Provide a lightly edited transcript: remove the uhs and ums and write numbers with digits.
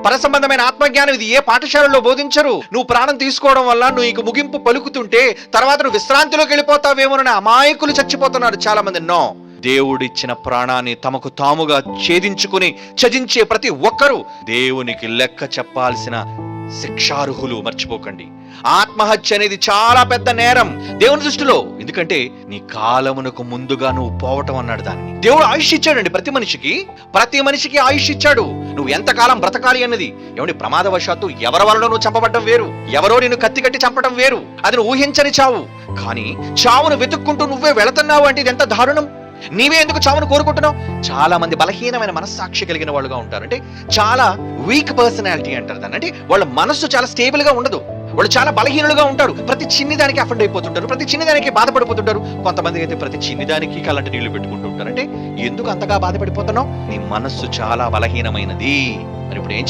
పరసంబంధమైన ఆత్మజ్ఞానం ఇది ఏ పాఠశాలలో బోధించరు. నువ్వు ప్రాణం తీసుకోవడం వల్ల నీకు ముగింపు పలుకుతుంటే తర్వాత నువ్వు విశ్రాంతిలోకి వెళ్ళిపోతావేమోనని అమాయకులు చచ్చిపోతున్నారు చాలా మంది. నో, దేవుడిచ్చిన ప్రాణాన్ని తమకు తాముగా ఛేదించుకుని త్యజించే ప్రతి ఒక్కరూ దేవునికి లెక్క చెప్పాల్సిన శిక్షార్హులు. మర్చిపోకండి, ఆత్మహత్య అనేది చాలా పెద్ద నేరం దేవుని దృష్టిలో. ఎందుకంటే నీ కాలమునకు ముందుగా నువ్వు పోవటం అన్నాడు దాన్ని. దేవుడు ఆయుష్ ఇచ్చాడండి ప్రతి మనిషికి ఆయుష్ ఇచ్చాడు. నువ్వు ఎంతకాలం బ్రతకాలి అన్నది. ఏమండి, ప్రమాదవశాత్తు ఎవరి వల్ల నువ్వు చంపబడ్డం వేరు, ఎవరో నిన్ను కత్తి కట్టి చంపడం వేరు. అది నువ్వు ఊహించని చావు. కానీ చావును వెతుక్కుంటూ నువ్వే వెళుతున్నావు అంటే ఇది ఎంత దారుణం. నీవే ఎందుకు చావును కోరుకుంటున్నావు? చాలా మంది బలహీనమైన మనస్సాక్షి కలిగిన వాళ్ళుగా ఉంటారు. అంటే చాలా వీక్ పర్సనాలిటీ అంటారు దాన్ని. అంటే వాళ్ళ మనస్సు చాలా స్టేబుల్ గా ఉండదు. వాళ్ళు చాలా బలహీనులుగా ఉంటారు. ప్రతి చిన్నదానికి అఫెండ్ అయిపోతుంటారు, ప్రతి చిన్నదానికి బాధపడిపోతుంటారు. కొంతమంది అయితే ప్రతి చిన్నదానికి కళ్ళంటి నీళ్లు పెట్టుకుంటూ ఉంటారు. అంటే ఎందుకు అంతగా బాధపడిపోతున్నావు? నీ మనస్సు చాలా బలహీనమైనది. మరి ఇప్పుడు ఏం